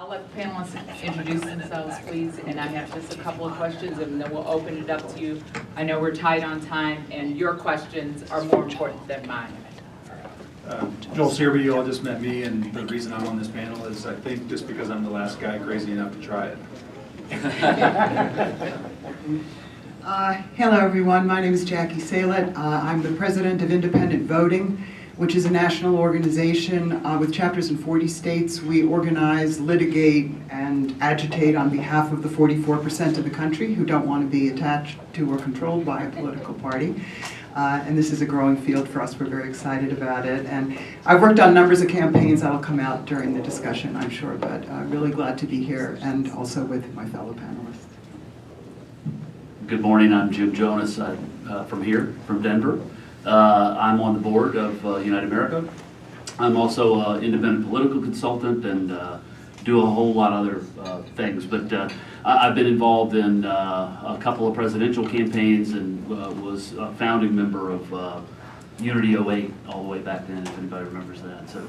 I'll let the panelists introduce themselves, please, and I have just a couple of questions, and then we'll open it up to you. I know we're tight on time, and your questions are more important than mine. Joel Searby, you all just met me, and the reason I'm on this panel is I think just because I'm the last guy crazy enough to try it. Hello everyone, my name is Jackie Salit. I'm the president of Independent Voting, which is a national organization with chapters in 40 states. We organize, litigate, and agitate on behalf of the 44% of the country who don't want to be attached to or controlled by a political party. And this is a growing field for us. We're very excited about it. And I've worked on numbers of campaigns that'll come out during the discussion, I'm sure, but really glad to be here and also with my fellow panelists. Good morning, I'm Jim Jonas. I'm from Denver. I'm on the board of United America. I'm also an independent political consultant and do a whole lot of other things. But I've been involved in a couple of presidential campaigns and was a founding member of Unity 08 all the way back then, if anybody remembers that. So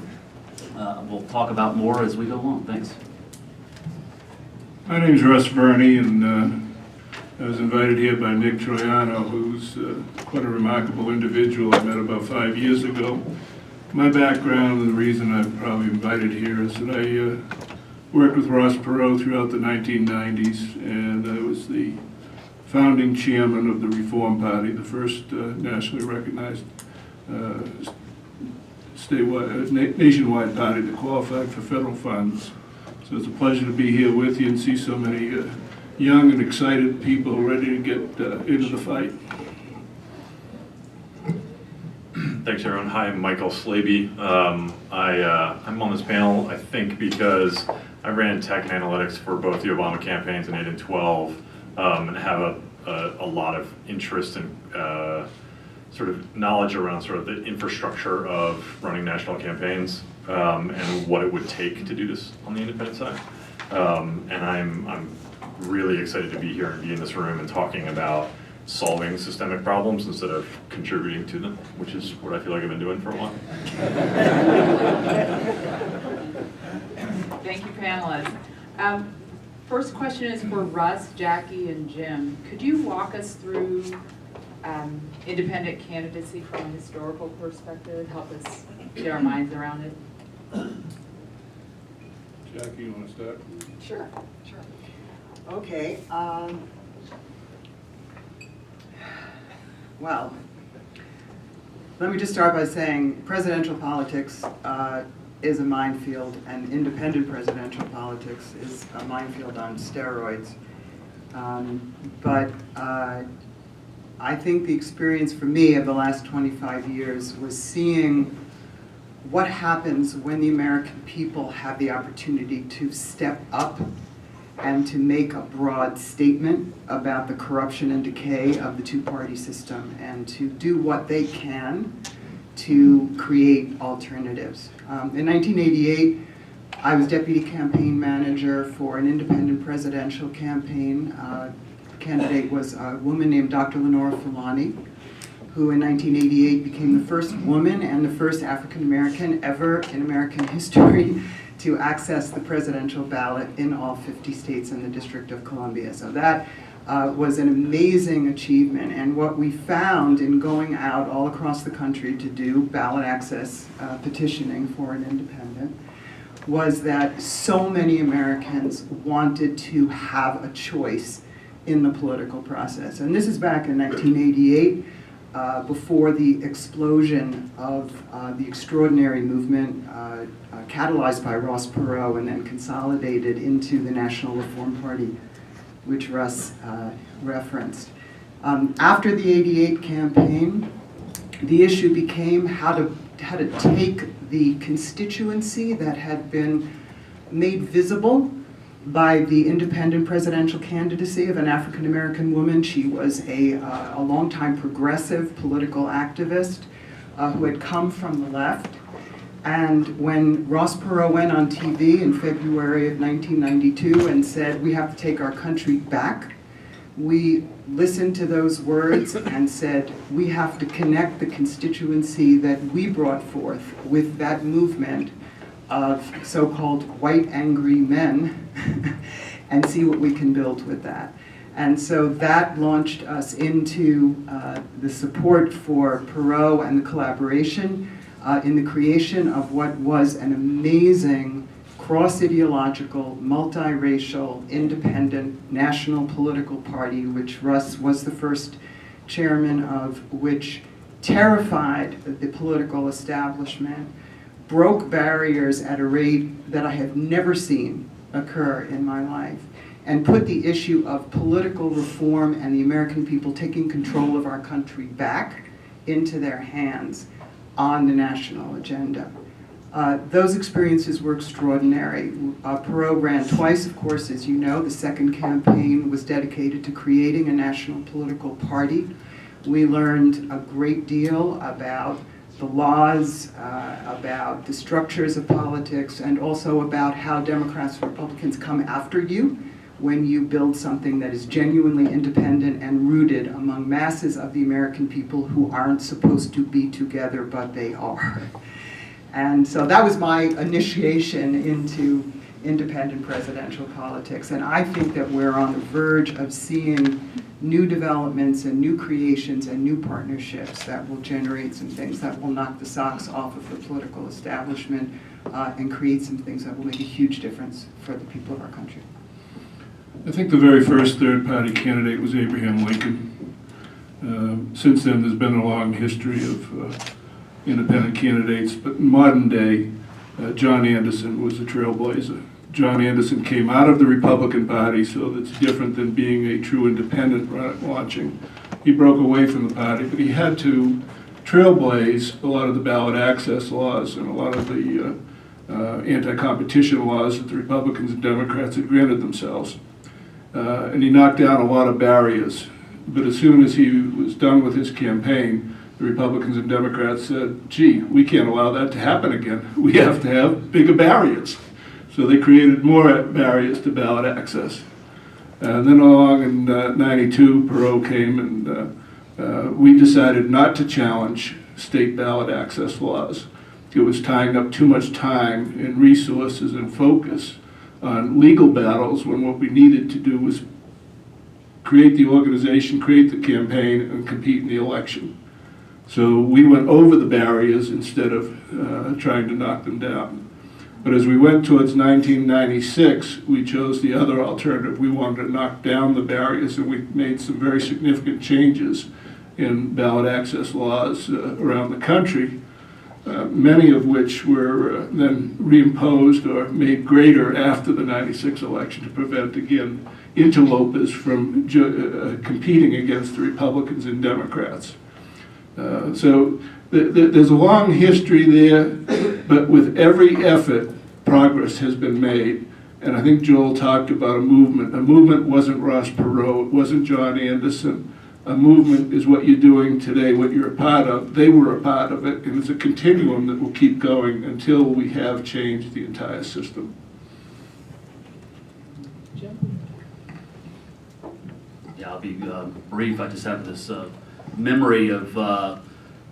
we'll talk about more as we go along. Thanks. My name is Russ Verney, and I was invited here by Nick Troiano, who's quite a remarkable individual I met about 5 years ago. My background and the reason I'm probably invited here is that I worked with Ross Perot throughout the 1990s, and I was the founding chairman of the Reform Party, the first nationally recognized nationwide party that qualified for federal funds. So it's a pleasure to be here with you and see so many young and excited people ready to get into the fight. Thanks, everyone. Hi, I'm Michael Slaby. I'm on this panel, I think, because I ran tech and analytics for both the Obama campaigns in 8 and 12, and have a lot of interest and sort of knowledge around sort of the infrastructure of running national campaigns and what it would take to do this on the independent side. And I'm really excited to be here and be in this room and talking about solving systemic problems instead of contributing to them, which is what I feel like I've been doing for a while. Thank you, panelists. First question is for Russ, Jackie, and Jim. Could you walk us through independent candidacy from a historical perspective, help us get our minds around it? Jackie, you want to start? Sure. Okay. Well, let me just start by saying presidential politics is a minefield, and independent presidential politics is a minefield on steroids. But I think the experience for me of the last 25 years was seeing what happens when the American people have the opportunity to step up and to make a broad statement about the corruption and decay of the two-party system and to do what they can to create alternatives. In 1988, I was deputy campaign manager for an independent presidential campaign. The candidate was a woman named Dr. Lenora Fulani, who in 1988 became the first woman and the first African-American ever in American history to access the presidential ballot in all 50 states and the District of Columbia. So that was an amazing achievement. And what we found in going out all across the country to do ballot access petitioning for an independent was that so many Americans wanted to have a choice in the political process. And this is back in 1988. Before the explosion of the extraordinary movement catalyzed by Ross Perot and then consolidated into the National Reform Party, which Russ referenced. After the '88 campaign, the issue became how to take the constituency that had been made visible by the independent presidential candidacy of an African-American woman. She was a longtime progressive political activist who had come from the left. And when Ross Perot went on TV in February of 1992 and said, "We have to take our country back," we listened to those words and said, we have to connect the constituency that we brought forth with that movement of so-called white angry men and see what we can build with that. And so that launched us into the support for Perot and the collaboration in the creation of what was an amazing cross-ideological, multiracial, independent national political party, which Russ was the first chairman of, which terrified the political establishment, broke barriers at a rate that I have never seen occur in my life, and put the issue of political reform and the American people taking control of our country back into their hands on the national agenda. Those experiences were extraordinary. Perot ran twice, of course, as you know. The second campaign was dedicated to creating a national political party. We learned a great deal about the laws, about the structures of politics, and also about how Democrats and Republicans come after you when you build something that is genuinely independent and rooted among masses of the American people who aren't supposed to be together, but they are. And so that was my initiation into independent presidential politics. And I think that we're on the verge of seeing new developments and new creations and new partnerships that will generate some things that will knock the socks off of the political establishment and create some things that will make a huge difference for the people of our country. I think the very first third-party candidate was Abraham Lincoln. Since then, there's been a long history of independent candidates, but in modern day, John Anderson was a trailblazer. John Anderson came out of the Republican Party, so that's different than being a true independent launching. He broke away from the party, but he had to trailblaze a lot of the ballot access laws and a lot of the anti-competition laws that the Republicans and Democrats had granted themselves. And he knocked down a lot of barriers. But as soon as he was done with his campaign, the Republicans and Democrats said, gee, we can't allow that to happen again. We have to have bigger barriers. So they created more barriers to ballot access. And then along in '92, Perot came and we decided not to challenge state ballot access laws. It was tying up too much time and resources and focus on legal battles when what we needed to do was create the organization, create the campaign, and compete in the election. So we went over the barriers instead of trying to knock them down. But as we went towards 1996, we chose the other alternative. We wanted to knock down the barriers, and we made some very significant changes in ballot access laws around the country, many of which were then reimposed or made greater after the '96 election to prevent, again, interlopers from competing against the Republicans and Democrats. So there's a long history there, but with every effort, progress has been made. And I think Joel talked about a movement. A movement wasn't Ross Perot, it wasn't John Anderson. A movement is what you're doing today, what you're a part of. They were a part of it, and it's a continuum that will keep going until we have changed the entire system. Jim? Yeah, I'll be brief. I just have this memory of,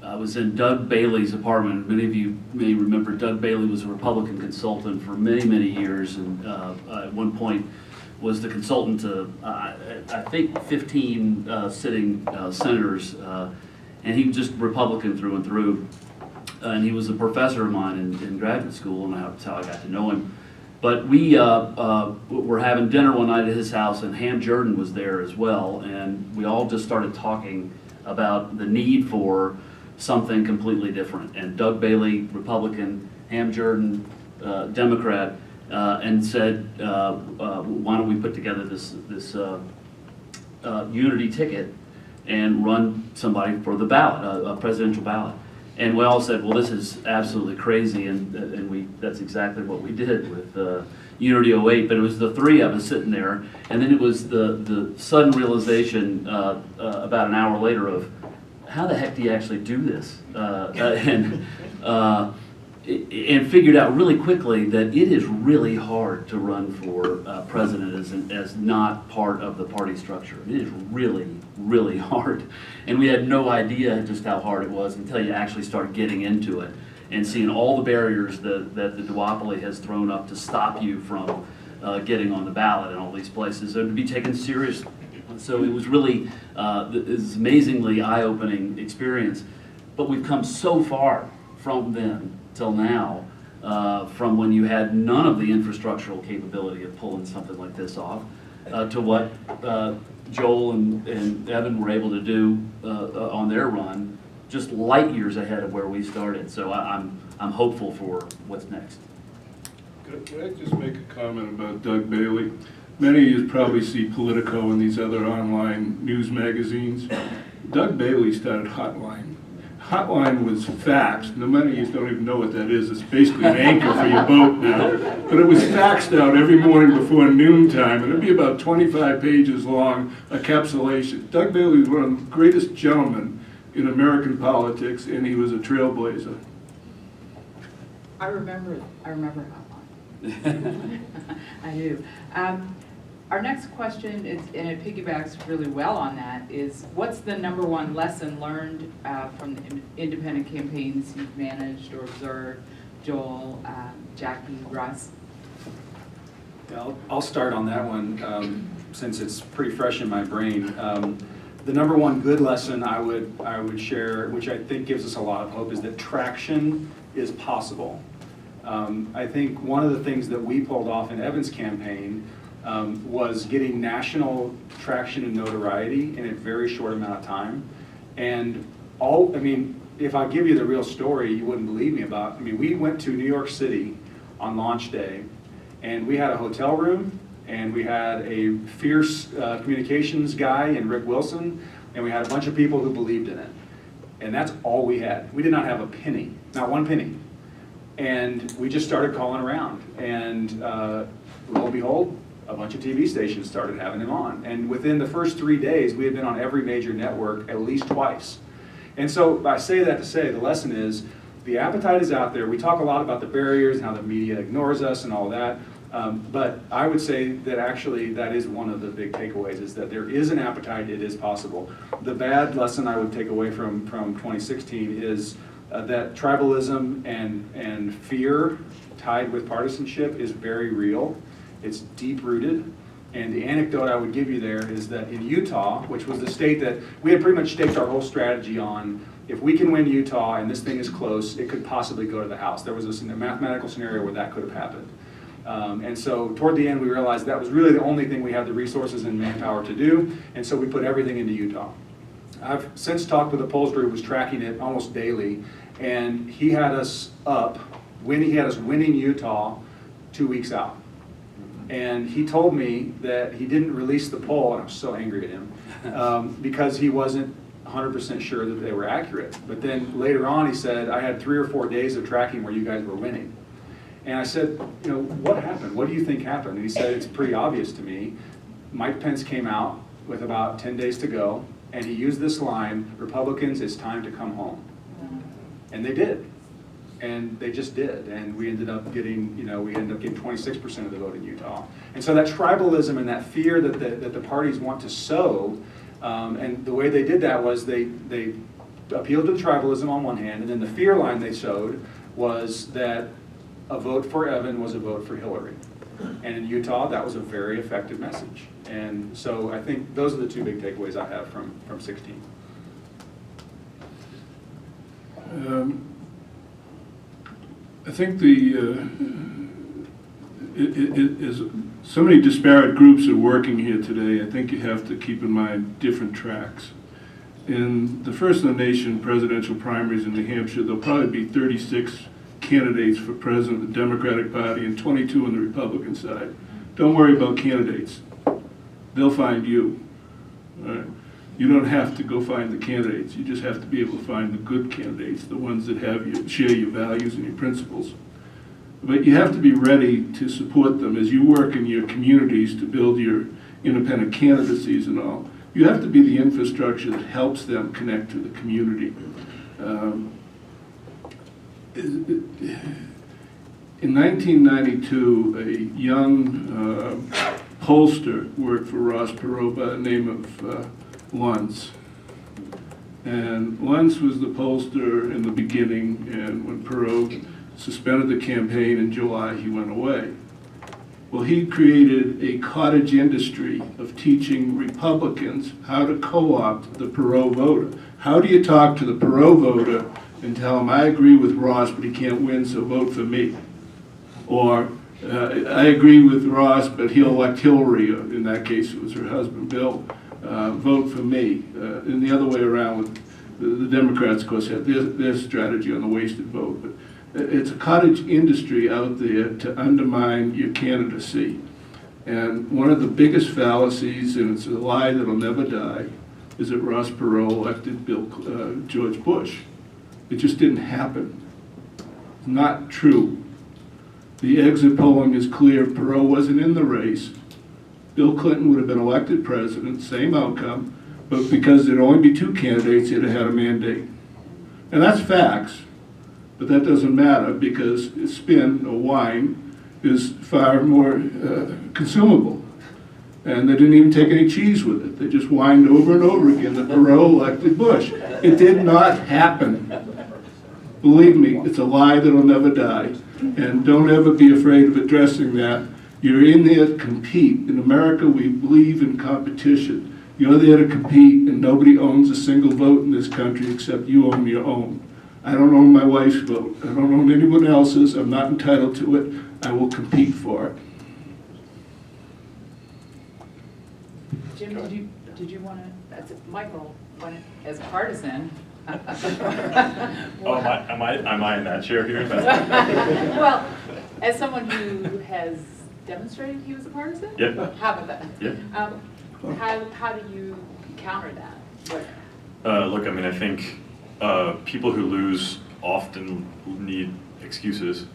I was in Doug Bailey's apartment. Many of you may remember Doug Bailey was a Republican consultant for many, many years, and at one point was the consultant to, I think, 15 sitting senators, and he was just Republican through and through. And he was a professor of mine in graduate school, and that's how I got to know him. But we were having dinner one night at his house, and Ham Jordan was there as well, and we all just started talking about the need for something completely different. And Doug Bailey, Republican, Ham Jordan, Democrat, and said, why don't we put together this unity ticket and run somebody for the ballot, a presidential ballot. And we all said, well, this is absolutely crazy, and that's exactly what we did with Unity 08, but it was the three of us sitting there, and then it was the sudden realization about an hour later of, how the heck do you actually do this? And figured out really quickly that it is really hard to run for president as not part of the party structure. It is really, really hard. And we had no idea just how hard it was until you actually start getting into it. and seeing all the barriers that the duopoly has thrown up to stop you from getting on the ballot in all these places, and to be taken seriously. So it was really this amazingly eye-opening experience. But we've come so far from then till now, from when you had none of the infrastructural capability of pulling something like this off, to what Joel and Evan were able to do on their run, just light years ahead of where we started. So I'm hopeful for what's next. Could I just make a comment about Doug Bailey? Many of you probably see Politico and these other online news magazines. Doug Bailey started Hotline. Hotline was faxed. No, many of you don't even know what that is. It's basically an anchor for your boat now. But it was faxed out every morning before noontime, and it'd be about 25 pages long, a capsulation. Doug Bailey was one of the greatest gentlemen in American politics, and he was a trailblazer. I remember Hotline. I do. Our next question is, and it piggybacks really well on that, is what's the number one lesson learned from the independent campaigns you've managed or observed? Joel, Jackie, Russ? Yeah, I'll start on that one since it's pretty fresh in my brain. The number one good lesson I would share, which I think gives us a lot of hope, is that traction is possible. I think one of the things that we pulled off in Evan's campaign was getting national traction and notoriety in a very short amount of time. And if I give you the real story, you wouldn't believe me about. We went to New York City on launch day, and we had a hotel room, and we had a fierce communications guy in Rick Wilson, and we had a bunch of people who believed in it. And that's all we had. We did not have a penny, not one penny. And we just started calling around, and lo and behold, a bunch of TV stations started having him on. And within the first 3 days, we had been on every major network at least twice. And so I say that to say the lesson is the appetite is out there. We talk a lot about the barriers and how the media ignores us and all that. But I would say that actually that is one of the big takeaways, is that there is an appetite, it is possible. The bad lesson I would take away from 2016 is that tribalism and fear tied with partisanship is very real. It's deep-rooted. And the anecdote I would give you there is that in Utah, which was the state that we had pretty much staked our whole strategy on, if we can win Utah and this thing is close, it could possibly go to the House. There was a mathematical scenario where that could have happened. And so toward the end, we realized that was really the only thing we had the resources and manpower to do, and so we put everything into Utah. I've since talked with a pollster who was tracking it almost daily, and he had us winning Utah 2 weeks out. And he told me that he didn't release the poll, and I was so angry at him, because he wasn't 100% sure that they were accurate. But then later on he said, I had 3 or 4 days of tracking where you guys were winning. And I said, what happened? What do you think happened? And he said, it's pretty obvious to me. Mike Pence came out with about 10 days to go, and he used this line, Republicans, it's time to come home. And they did. And they just did, and we ended up getting 26% of the vote in Utah. And so that tribalism and that fear that the parties want to sow, and the way they did that was they appealed to the tribalism on one hand, and then the fear line they sowed was that a vote for Evan was a vote for Hillary. And in Utah, that was a very effective message. And so I think those are the two big takeaways I have from 16. I think is so many disparate groups are working here today. I think you have to keep in mind different tracks. In the first in the nation presidential primaries in New Hampshire, there'll probably be 36 candidates for president of the Democratic Party and 22 on the Republican side. Don't worry about candidates. They'll find you. All right? You don't have to go find the candidates. You just have to be able to find the good candidates, the ones that share your values and your principles. But you have to be ready to support them as you work in your communities to build your independent candidacies and all. You have to be the infrastructure that helps them connect to the community. In 1992, a young pollster worked for Ross Perot by the name of Luntz. And Lentz was the pollster in the beginning, and when Perot suspended the campaign in July, he went away. Well, he created a cottage industry of teaching Republicans how to co-opt the Perot voter. How do you talk to the Perot voter and tell him, I agree with Ross, but he can't win, so vote for me? Or, I agree with Ross, but he'll elect Hillary, or in that case it was her husband, Bill, vote for me. And the other way around with the Democrats, of course, have their strategy on the wasted vote. But it's a cottage industry out there to undermine your candidacy. And one of the biggest fallacies, and it's a lie that'll never die, is that Ross Perot elected George Bush. It just didn't happen. Not true. The exit polling is clear. Perot wasn't in the race. Bill Clinton would have been elected president, same outcome, but because there'd only be two candidates, he'd have had a mandate. And that's facts. But that doesn't matter because spin or wine is far more consumable. And they didn't even take any cheese with it. They just whined over and over again that Perot elected Bush. It did not happen. Believe me, it's a lie that'll never die. And don't ever be afraid of addressing that. You're in there to compete. In America, we believe in competition. You're there to compete, and nobody owns a single vote in this country except you own your own. I don't own my wife's vote. I don't own anyone else's. I'm not entitled to it. I will compete for it. Jim, did you want to, Michael, as a partisan? Oh, am I in that chair here? Well, as someone who has demonstrated he was a partisan? Yep. How about that? Yep. How do you counter that? Look, I mean, I think people who lose often need excuses.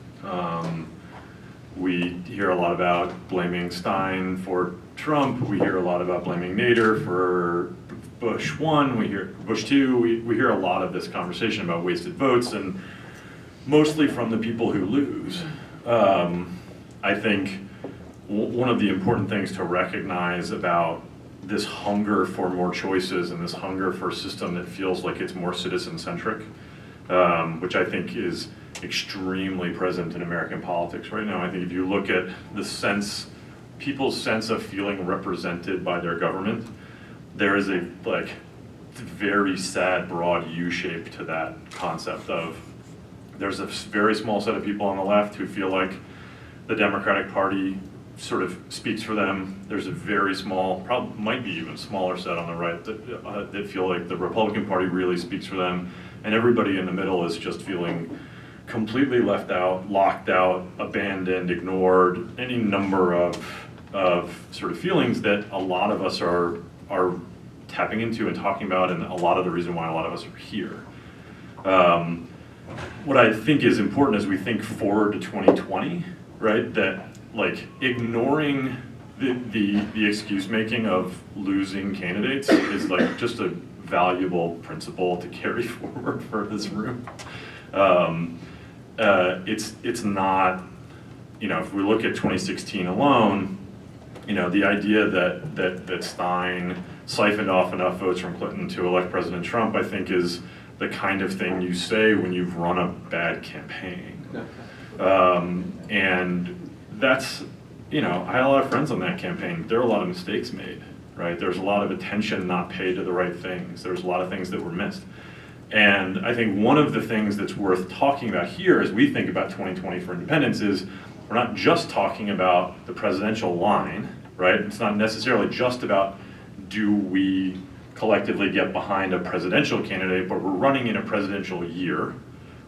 We hear a lot about blaming Stein for Trump. We hear a lot about blaming Nader for Bush 1. We hear Bush 2. We hear a lot of this conversation about wasted votes, and mostly from the people who lose. I think one of the important things to recognize about this hunger for more choices and this hunger for a system that feels like it's more citizen-centric, which I think is extremely present in American politics right now. I think if you look at the sense, people's sense of feeling represented by their government, there is a very sad broad U-shape to that concept of there's a very small set of people on the left who feel like the Democratic Party sort of speaks for them. There's a very small, probably might be even smaller set on the right that feel like the Republican Party really speaks for them, and everybody in the middle is just feeling completely left out, locked out, abandoned, ignored, any number of sort of feelings that a lot of us are tapping into and talking about, and a lot of the reason why a lot of us are here. What I think is important as we think forward to 2020, right, that like ignoring the excuse making of losing candidates is like just a valuable principle to carry forward for this room. It's not, you know, if we look at 2016 alone, you know, the idea that Stein siphoned off enough votes from Clinton to elect President Trump, I think is the kind of thing you say when you've run a bad campaign. And that's, you know, I had a lot of friends on that campaign. There were a lot of mistakes made, right? There's a lot of attention not paid to the right things. There's a lot of things that were missed. And I think one of the things that's worth talking about here as we think about 2020 for independence is we're not just talking about the presidential line, right? It's not necessarily just about do we collectively get behind a presidential candidate, but we're running in a presidential year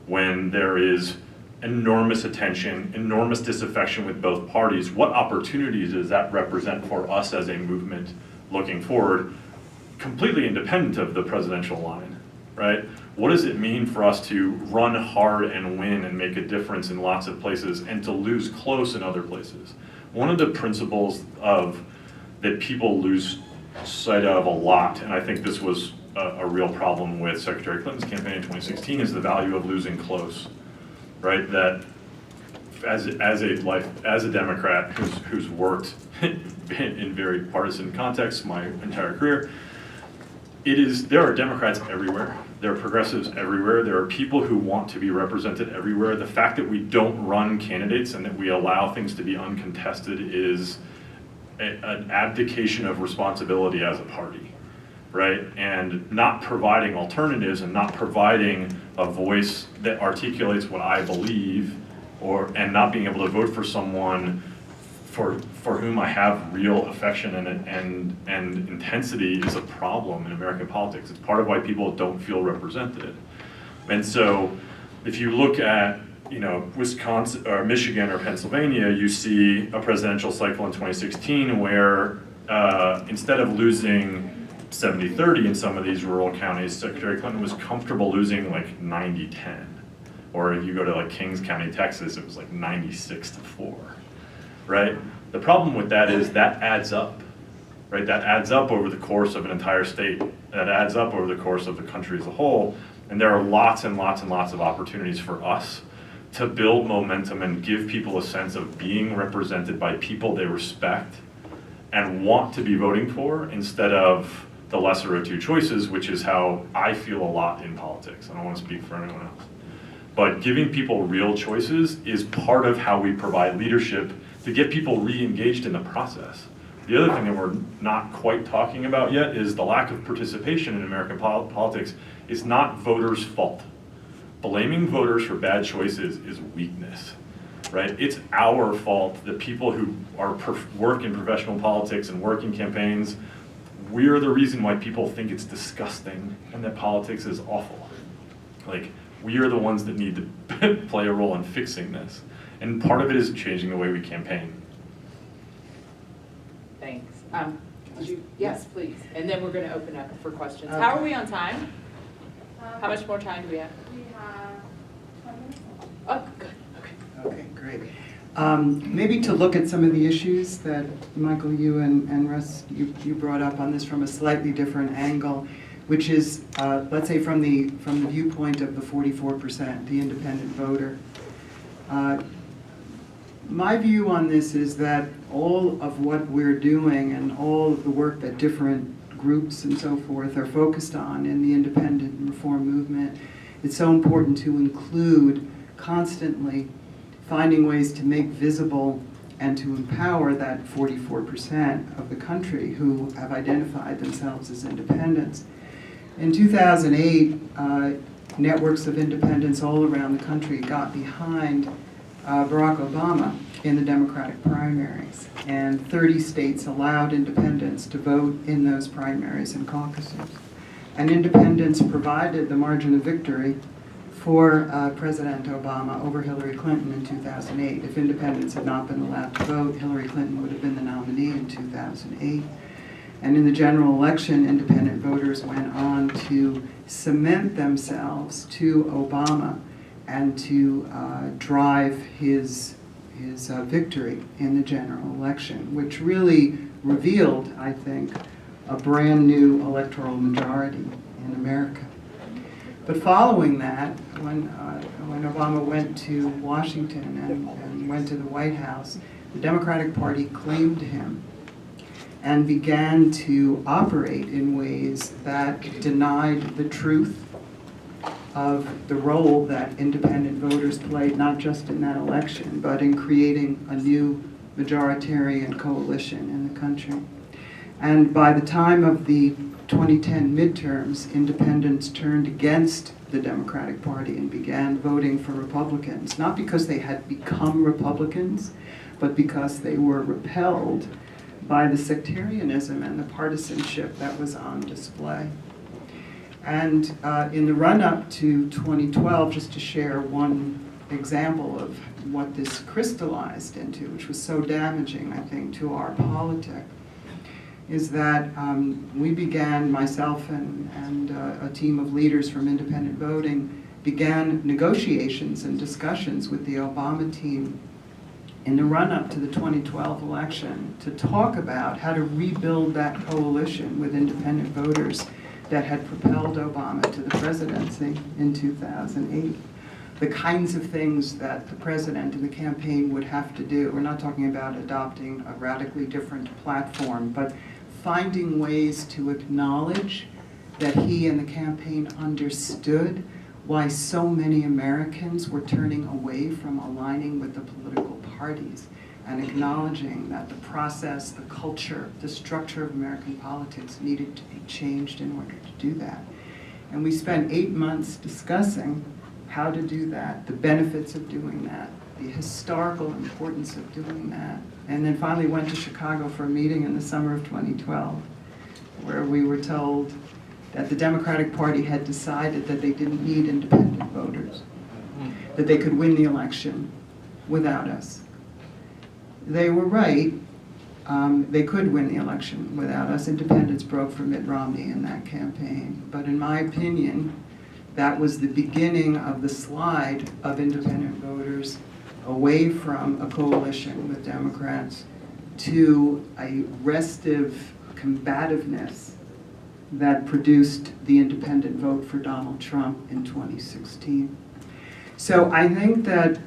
when there is enormous attention, enormous disaffection with both parties. What opportunities does that represent for us as a movement looking forward, completely independent of the presidential line, right? What does it mean for us to run hard and win and make a difference in lots of places and to lose close in other places? One of the principles that people lose sight of a lot, and I think this was a real problem with Secretary Clinton's campaign in 2016, is the value of losing close. Right, that as a Democrat who's worked in very partisan contexts my entire career, there are Democrats everywhere. There are progressives everywhere. There are people who want to be represented everywhere. The fact that we don't run candidates and that we allow things to be uncontested is an abdication of responsibility as a party, right? And not providing alternatives and not providing a voice that articulates what I believe, and not being able to vote for someone for whom I have real affection and intensity is a problem in American politics. It's part of why people don't feel represented. And so if you look at, Wisconsin or Michigan or Pennsylvania, you see a presidential cycle in 2016 where instead of losing 70-30 in some of these rural counties, Secretary Clinton was comfortable losing like 90-10. Or if you go to like Kings County, Texas, it was like 96-4. Right? The problem with that is that adds up, right? That adds up over the course of an entire state. That adds up over the course of the country as a whole. And there are lots and lots and lots of opportunities for us to build momentum and give people a sense of being represented by people they respect and want to be voting for, instead of the lesser of two choices, which is how I feel a lot in politics. I don't want to speak for anyone else. But giving people real choices is part of how we provide leadership to get people re-engaged in the process. The other thing that we're not quite talking about yet is the lack of participation in American politics is not voters' fault. Blaming voters for bad choices is weakness, right? It's our fault that people who work in professional politics and work in campaigns, we're the reason why people think it's disgusting and that politics is awful. Like, we are the ones that need to play a role in fixing this. And part of it is changing the way we campaign. Thanks. Yes, please. And then we're going to open up for questions. Okay. How are we on time? How much more time do we have? We have 20 minutes. Oh, good. Okay. Okay, great. Maybe to look at some of the issues that Michael, you and Russ, you brought up on this from a slightly different angle, which is, let's say from the viewpoint of the 44%, the independent voter. My view on this is that all of what we're doing and all of the work that different groups and so forth are focused on in the independent and reform movement, it's so important to include constantly finding ways to make visible and to empower that 44% of the country who have identified themselves as independents. In 2008, networks of independents all around the country got behind Barack Obama in the Democratic primaries, and 30 states allowed independents to vote in those primaries and caucuses. And independents provided the margin of victory for President Obama over Hillary Clinton in 2008. If independents had not been allowed to vote, Hillary Clinton would have been the nominee in 2008. And in the general election, independent voters went on to cement themselves to Obama and to drive his victory in the general election, which really revealed, I think, a brand new electoral majority in America. But following that, when Obama went to Washington and went to the White House, the Democratic Party claimed him and began to operate in ways that denied the truth of the role that independent voters played, not just in that election, but in creating a new majoritarian coalition in the country. And by the time of the 2010 midterms, independents turned against the Democratic Party and began voting for Republicans, not because they had become Republicans, but because they were repelled by the sectarianism and the partisanship that was on display. And in the run-up to 2012, just to share one example of what this crystallized into, which was so damaging, I think, to our politics, is that we began, myself and a team of leaders from independent voting, began negotiations and discussions with the Obama team in the run-up to the 2012 election to talk about how to rebuild that coalition with independent voters that had propelled Obama to the presidency in 2008. The kinds of things that the president and the campaign would have to do. We're not talking about adopting a radically different platform, but finding ways to acknowledge that he and the campaign understood why so many Americans were turning away from aligning with the political parties and acknowledging that the process, the culture, the structure of American politics needed to be changed in order to do that. And we spent 8 months discussing how to do that, the benefits of doing that, the historical importance of doing that, and then finally went to Chicago for a meeting in the summer of 2012, where we were told that the Democratic Party had decided that they didn't need independent voters, that they could win the election without us. They were right. They could win the election without us. Independents broke for Mitt Romney in that campaign. But in my opinion, that was the beginning of the slide of independent voters away from a coalition with Democrats to a restive combativeness that produced the independent vote for Donald Trump in 2016. So I think that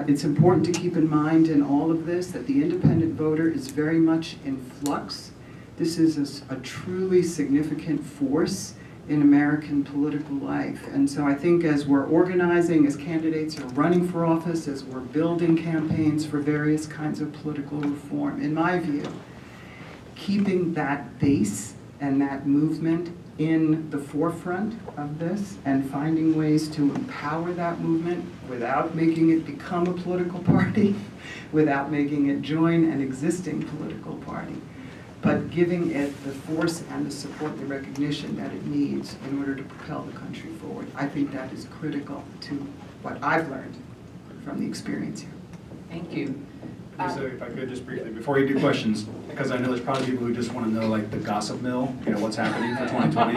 it's important to keep in mind in all of this that the independent voter is very much in flux. This is a truly significant force in American political life. And so I think as we're organizing, as candidates are running for office, as we're building campaigns for various kinds of political reform, in my view, keeping that base and that movement in the forefront of this and finding ways to empower that movement without making it become a political party, without making it join an existing political party, but giving it the force and the support and the recognition that it needs in order to propel the country forward. I think that is critical to what I've learned from the experience here. Thank you. So if I could just briefly, before you do questions, because I know there's probably people who just want to know like the gossip mill, you know, what's happening for 2020.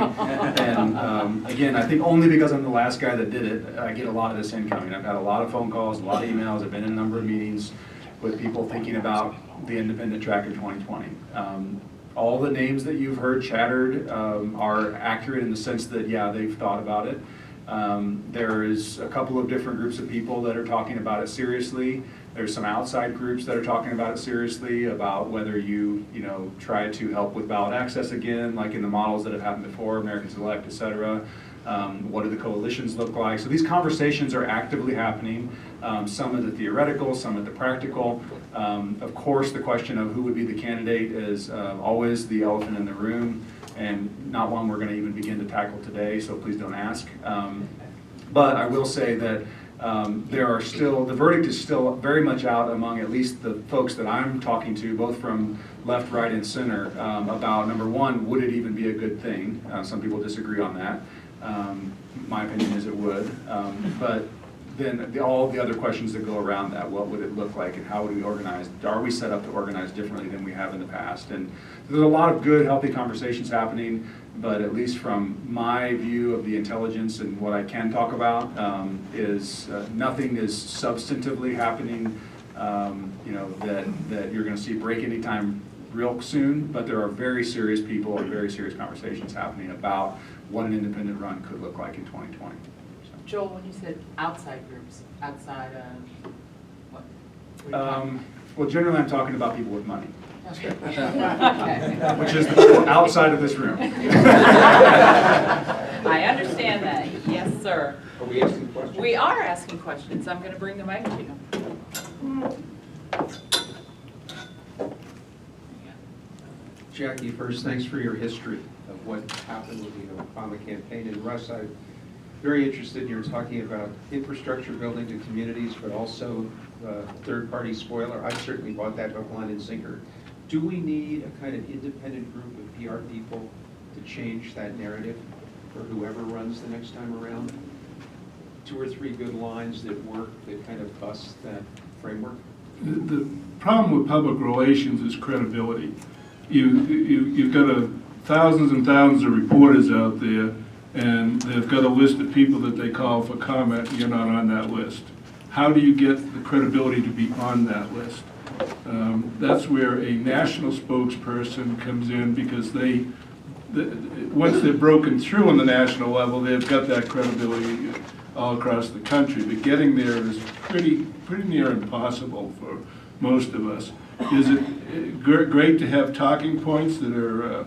And again, I think only because I'm the last guy that did it, I get a lot of this incoming. I've had a lot of phone calls, a lot of emails, I've been in a number of meetings with people thinking about the independent track in 2020. All the names that you've heard chattered are accurate in the sense that, yeah, they've thought about it. There is a couple of different groups of people that are talking about it seriously. There's some outside groups that are talking about it seriously, about whether you try to help with ballot access again, like in the models that have happened before, Americans Elect, et cetera. What do the coalitions look like? So these conversations are actively happening, some at the theoretical, some at the practical. Of course, the question of who would be the candidate is always the elephant in the room, and not one we're going to even begin to tackle today, so please don't ask. But I will say that there are still, the verdict is still very much out among at least the folks that I'm talking to, both from left, right, and center, about number one, would it even be a good thing? Some people disagree on that. My opinion is it would. But then all the other questions that go around that, what would it look like and how would we organize? Are we set up to organize differently than we have in the past? And there's a lot of good, healthy conversations happening, but at least from my view of the intelligence and what I can talk about, is nothing is substantively happening, that you're going to see break anytime real soon, but there are very serious people and very serious conversations happening about what an independent run could look like in 2020. Joel, when you said outside groups, outside of what? What are you talking Well, generally I'm talking about people with money, about? Okay. which is the people outside of this room. I understand that. Yes, sir. Are we asking questions? We are asking questions. I'm going to bring the mic to you. Jackie, first, thanks for your history of what happened with the Obama campaign. And Russ, I'm very interested in your talking about infrastructure building to communities, but also third-party spoiler. I certainly bought that hook, line, and sinker. Do we need a kind of independent group of PR people to change that narrative for whoever runs the next time around? 2 or 3 good lines that work, that kind of bust that framework? The problem with public relations is credibility. You've got thousands and thousands of reporters out there, and they've got a list of people that they call for comment, and you're not on that list. How do you get the credibility to be on that list? That's where a national spokesperson comes in, because once they're broken through on the national level, they've got that credibility all across the country. But getting there is pretty near impossible for most of us. Is it great to have talking points that are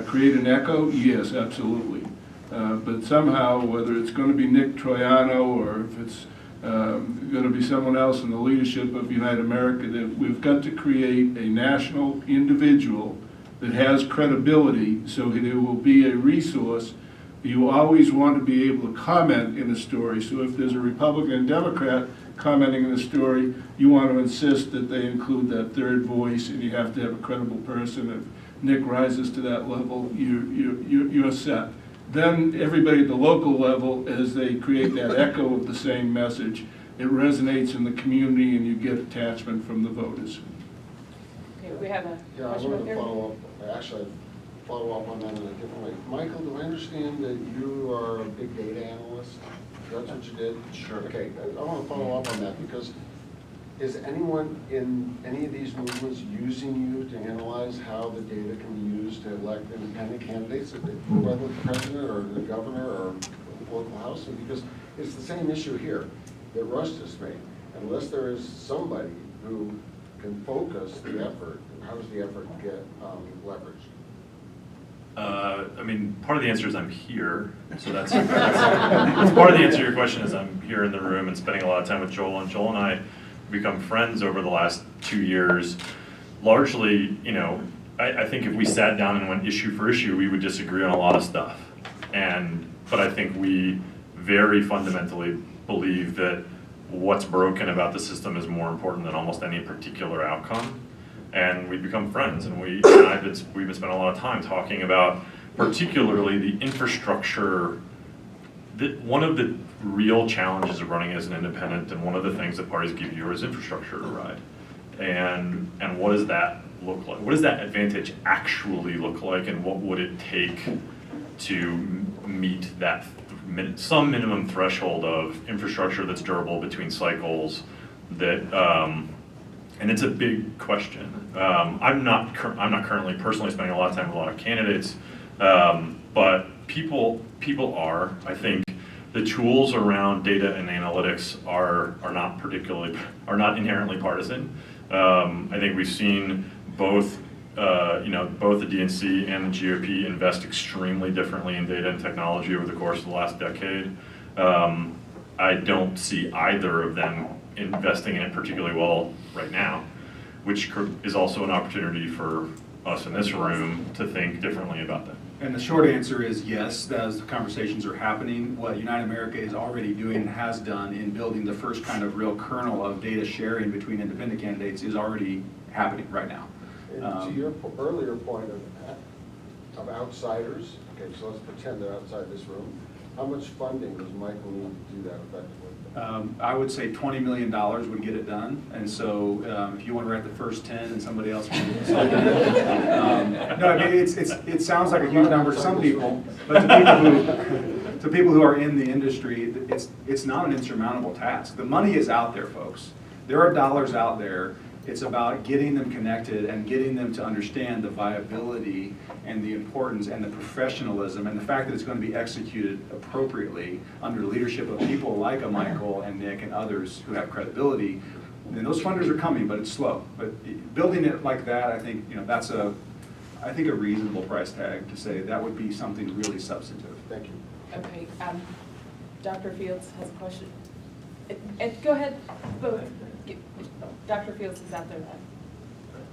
create an echo? Yes, absolutely. But somehow, whether it's going to be Nick Troiano or if it's going to be someone else in the leadership of Unite America, that we've got to create a national individual that has credibility so that it will be a resource. You always want to be able to comment in a story. So if there's a Republican and Democrat commenting in a story, you want to insist that they include that third voice, and you have to have a credible person. If Nick rises to that level, you're set. Then everybody at the local level, as they create that echo of the same message, it resonates in the community and you get attachment from the voters. Okay, we have a Yeah, I question wanted right to there. follow up, actually, follow up on that in a different way. Michael, do I understand that you are a big data analyst? That's what you did? Sure. Okay, I want to follow up on that because is anyone in any of these movements using you to analyze how the data can be used to elect independent candidates, whether the president or the governor or the local house? Because it's the same issue here that Russ just made. Unless there is somebody who can focus the effort, how does the effort get leveraged? I mean, part of the answer is I'm here, so that's part of the answer to your question is I'm here in the room and spending a lot of time with Joel, and Joel and I become friends over the last 2 years. Largely, you know, I think if we sat down and went issue for issue, we would disagree on a lot of stuff. But I think we very fundamentally believe that what's broken about the system is more important than almost any particular outcome. And we become friends, and we've been spending a lot of time talking about particularly the infrastructure. One of the real challenges of running as an independent, and one of the things that parties give you is infrastructure to ride. And what does that look like? What does that advantage actually look like, and what would it take to meet that some minimum threshold of infrastructure that's durable between cycles? And it's a big question. I'm not currently personally spending a lot of time with a lot of candidates, but people are. I think the tools around data and analytics are not inherently partisan. I think we've seen both both the DNC and the GOP invest extremely differently in data and technology over the course of the last decade. I don't see either of them investing in it particularly well right now, which is also an opportunity for us in this room to think differently about that. And the short answer is yes, as the conversations are happening. What Unite America is already doing and has done in building the first kind of real kernel of data sharing between independent candidates is already happening right now. And to your earlier point of outsiders, okay, so let's pretend they're outside this room. How much funding does Michael need to do that effectively? I would say $20 million would get it done, and so if you want to write the first 10 and somebody else can do the second. No, I mean it sounds like a huge number to some people, but to people who are in the industry, it's not an insurmountable task. The money is out there, folks. There are dollars out there. It's about getting them connected and getting them to understand the viability and the importance and the professionalism and the fact that it's going to be executed appropriately under the leadership of people like a Michael and Nick and others who have credibility. And those funders are coming, but it's slow. But building it like that, I think that's a reasonable price tag to say that would be something really substantive. Thank you. Okay, Dr. Fields has a question. Go ahead, Dr. Fields is out there.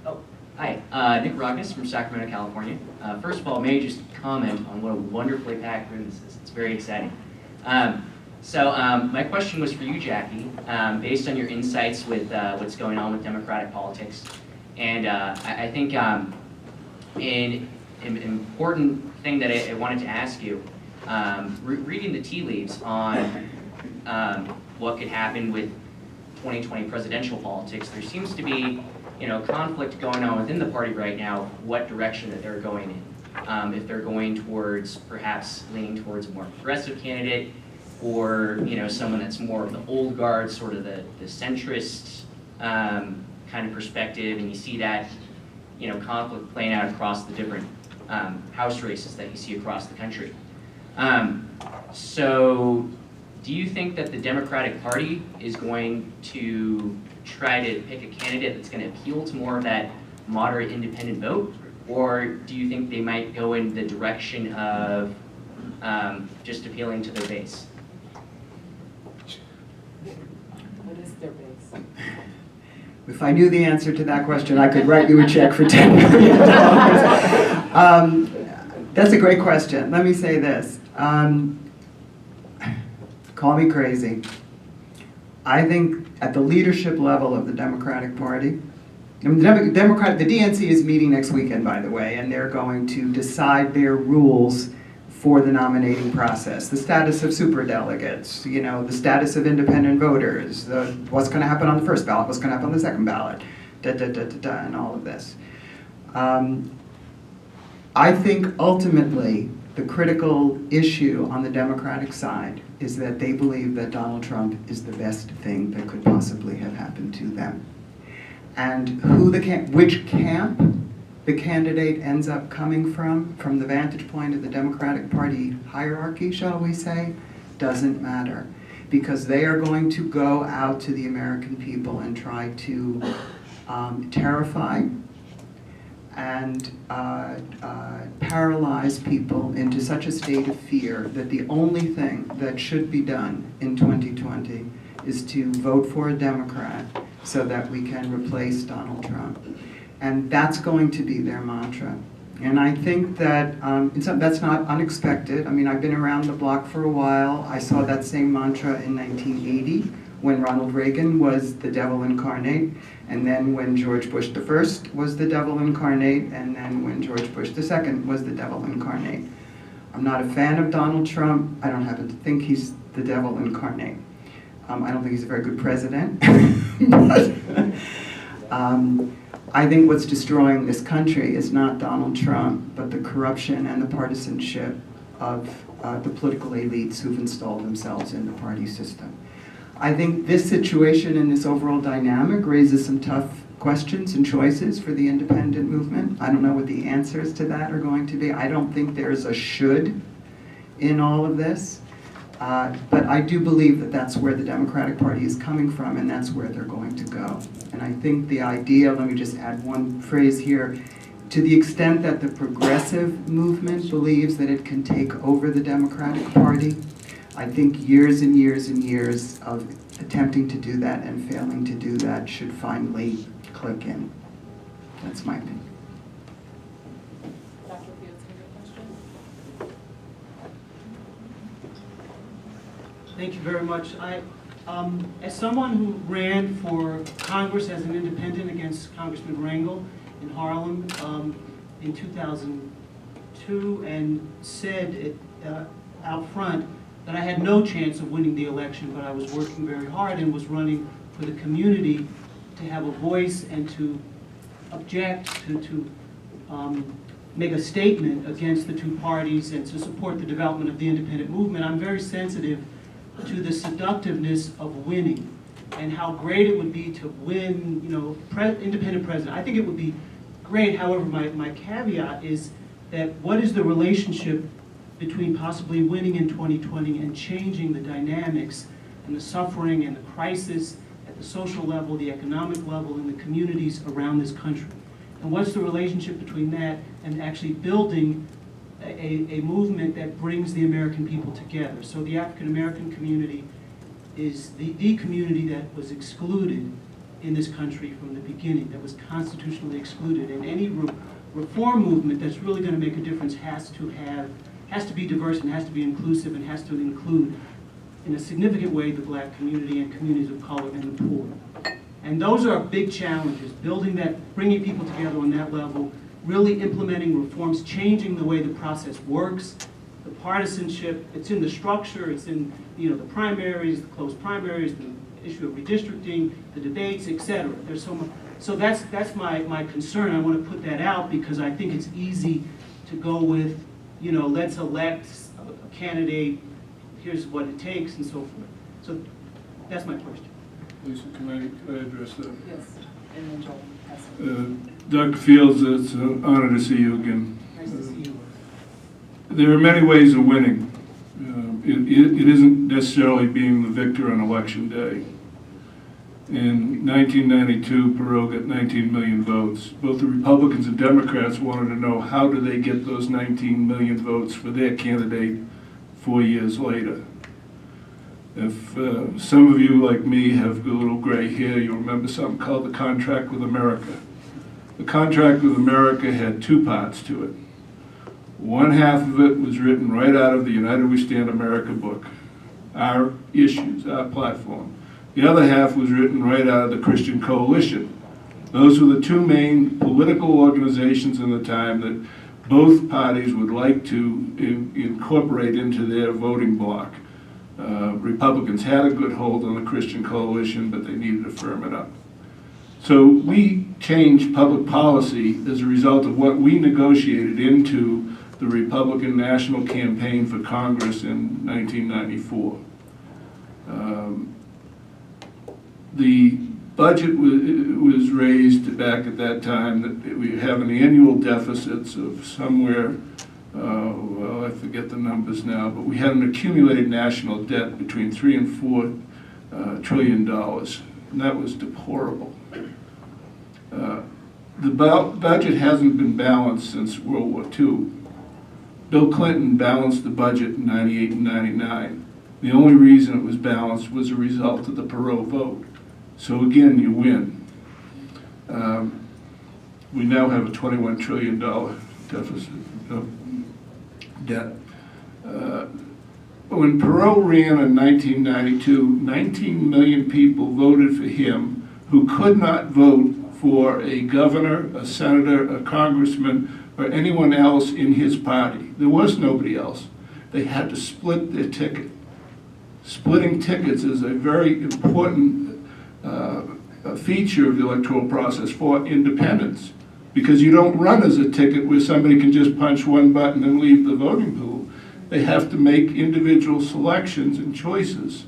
Oh, hi, Nick Rognes from Sacramento, California. First of all, may I just comment on what a wonderfully packed room this is. It's very exciting. So my question was for you, Jackie, based on your insights with what's going on with Democratic politics. And I think an important thing that I wanted to ask you, reading the tea leaves on what could happen with 2020 presidential politics, there seems to be, conflict going on within the party right now, what direction that they're going in. If they're going towards, perhaps leaning towards a more progressive candidate, or, someone that's more of the old guard, sort of the centrist kind of perspective, and you see that, conflict playing out across the different House races that you see across the country. So, do you think that the Democratic Party is going to try to pick a candidate that's going to appeal to more of that moderate independent vote? Or do you think they might go in the direction of just appealing to their base? What is their base? If I knew the answer to that question, I could write you a check for $10 million. That's a great question. Let me say this. Call me crazy. I think at the leadership level of the Democratic Party, I mean, the DNC is meeting next weekend, by the way, and they're going to decide their rules for the nominating process, the status of superdelegates, you know, the status of independent voters, what's going to happen on the first ballot, what's going to happen on the second ballot, and all of this. I think ultimately the critical issue on the Democratic side is that they believe that Donald Trump is the best thing that could possibly have happened to them. And which camp the candidate ends up coming from the vantage point of the Democratic Party hierarchy, shall we say, doesn't matter. Because they are going to go out to the American people and try to terrify and paralyze people into such a state of fear that the only thing that should be done in 2020 is to vote for a Democrat so that we can replace Donald Trump. And that's going to be their mantra. And I think that that's not unexpected. I mean, I've been around the block for a while. I saw that same mantra in 1980 when Ronald Reagan was the devil incarnate, and then when George Bush I was the devil incarnate, and then when George Bush II was the devil incarnate. I'm not a fan of Donald Trump. I don't happen to think he's the devil incarnate. I don't think he's a very good president. But, I think what's destroying this country is not Donald Trump, but the corruption and the partisanship of the political elites who've installed themselves in the party system. I think this situation and this overall dynamic raises some tough questions and choices for the independent movement. I don't know what the answers to that are going to be. I don't think there's a should in all of this. But I do believe that that's where the Democratic Party is coming from, and that's where they're going to go. And I think the idea, let me just add one phrase here, to the extent that the progressive movement believes that it can take over the Democratic Party, I think years and years and years of attempting to do that and failing to do that should finally click in. That's my opinion. Dr. Fields, any question? Thank you very much. As someone who ran for Congress as an independent against Congressman Rangel in Harlem in 2002 and said out front that I had no chance of winning the election, but I was working very hard and was running for the community to have a voice and to object, to make a statement against the two parties and to support the development of the independent movement. I'm very sensitive to the seductiveness of winning and how great it would be to win, you know, independent president. I think it would be great. However, my caveat is that what is the relationship between possibly winning in 2020 and changing the dynamics and the suffering and the crisis at the social level, the economic level, and the communities around this country? And what's the relationship between that and actually building a movement that brings the American people together? So the African American community is the community that was excluded in this country from the beginning, that was constitutionally excluded. And any reform movement that's really going to make a difference has to be diverse and has to be inclusive and has to include in a significant way the black community and communities of color and the poor. And those are big challenges, building that, bringing people together on that level, really implementing reforms, changing the way the process works, the partisanship, it's in the structure, it's in the primaries, the closed primaries, the issue of redistricting, the debates, etc. There's so much. So that's my concern. I want to put that out because I think it's easy to go with, let's elect a candidate, here's what it takes, and so forth. So that's my question. Lisa, can I address that? Yes, and then Joel. Dr. Fields, it's an honor to see you again. Nice to see you. There are many ways of winning. It isn't necessarily being the victor on election day. In 1992, Perot got 19 million votes. Both the Republicans and Democrats wanted to know how do they get those 19 million votes for their candidate 4 years later. If some of you, like me, have a little gray hair, you'll remember something called the Contract with America. The Contract with America had two parts to it. One half of it was written right out of the United We Stand America book, our issues, our platform. The other half was written right out of the Christian Coalition. Those were the two main political organizations in the time that both parties would like to incorporate into their voting bloc. Republicans had a good hold on the Christian Coalition, but they needed to firm it up. So we changed public policy as a result of what we negotiated into the Republican National Campaign for Congress in 1994. The budget was raised back at that time that we have an annual deficits of somewhere, well, I forget the numbers now, but we had an accumulated national debt between $3 and $4 trillion, and that was deplorable. The budget hasn't been balanced since World War II. Bill Clinton balanced the budget in 98 and 99. The only reason it was balanced was a result of the Perot vote. So again, you win. We now have a $21 trillion deficit of debt. When Perot ran in 1992, 19 million people voted for him who could not vote for a governor, a senator, a congressman, or anyone else in his party. There was nobody else. They had to split their ticket. Splitting tickets is a very important feature of the electoral process for independents, because you don't run as a ticket where somebody can just punch one button and leave the voting pool. They have to make individual selections and choices.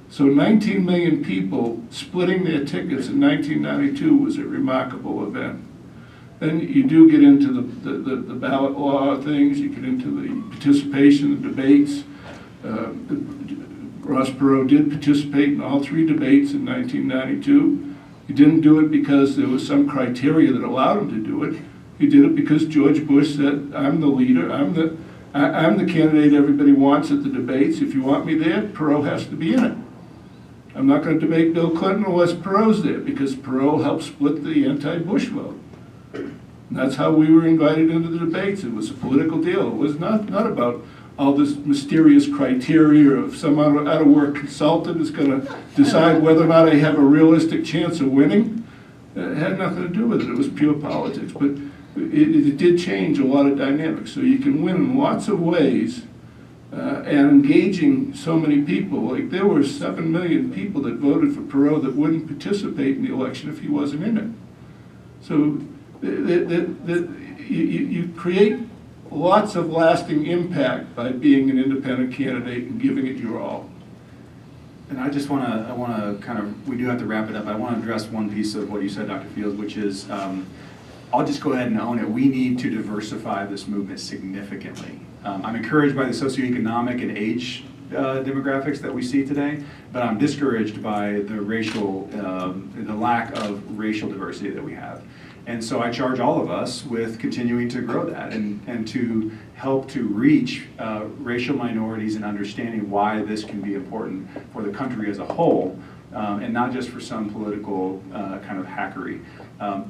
So 19 million people splitting their tickets in 1992 was a remarkable event. Then you do get into the ballot law things, you get into the participation in debates. Ross Perot did participate in all 3 debates in 1992. He didn't do it because there was some criteria that allowed him to do it. He did it because George Bush said, I'm the leader, I'm the candidate everybody wants at the debates. If you want me there, Perot has to be in it. I'm not going to debate Bill Clinton unless Perot's there, because Perot helped split the anti-Bush vote. And that's how we were invited into the debates. It was a political deal. It was not about all this mysterious criteria of some out-of-work consultant is going to decide whether or not I have a realistic chance of winning. It had nothing to do with it. It was pure politics. But it did change a lot of dynamics. So you can win in lots of ways, and engaging so many people. Like, there were 7 million people that voted for Perot that wouldn't participate in the election if he wasn't in it. So you create lots of lasting impact by being an independent candidate and giving it your all. And I just want to kind of, we do have to wrap it up. I want to address one piece of what you said, Dr. Fields, which is, I'll just go ahead and own it. We need to diversify this movement significantly. I'm encouraged by the socioeconomic and age demographics that we see today, but I'm discouraged by the the lack of racial diversity that we have. And so I charge all of us with continuing to grow that and to help to reach racial minorities and understanding why this can be important for the country as a whole, and not just for some political kind of hackery.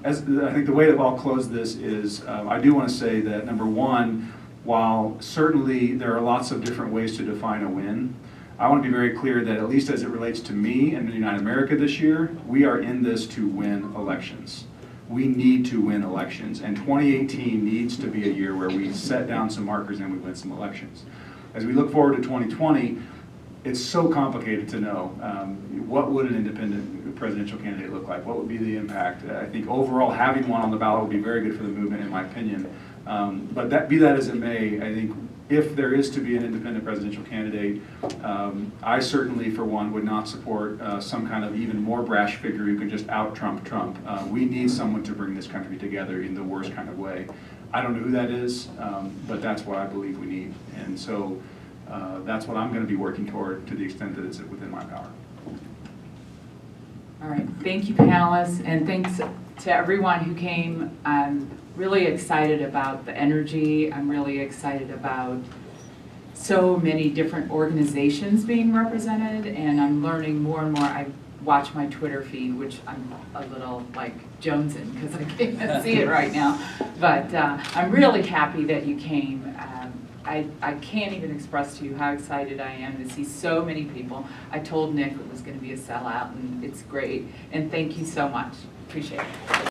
As I think the way that I'll close this is, I do want to say that, number one, while certainly there are lots of different ways to define a win, I want to be very clear that, at least as it relates to me and United America this year, we are in this to win elections. We need to win elections, and 2018 needs to be a year where we set down some markers and we win some elections. As we look forward to 2020, it's so complicated to know what would an independent presidential candidate look like? What would be the impact? I think overall having one on the ballot would be very good for the movement, in my opinion. But be that as it may, I think if there is to be an independent presidential candidate, I certainly, for one, would not support some kind of even more brash figure who can just out-Trump Trump. We need someone to bring this country together in the worst kind of way. I don't know who that is, but that's what I believe we need. And so that's what I'm going to be working toward, to the extent that it's within my power. All right, thank you, panelists, and thanks to everyone who came. I'm really excited about the energy. I'm really excited about so many different organizations being represented, and I'm learning more and more. I watch my Twitter feed, which I'm a little like jonesing because I can't see it right now. But I'm really happy that you came. I can't even express to you how excited I am to see so many people. I told Nick it was going to be a sellout, and it's great. And thank you so much. Appreciate it.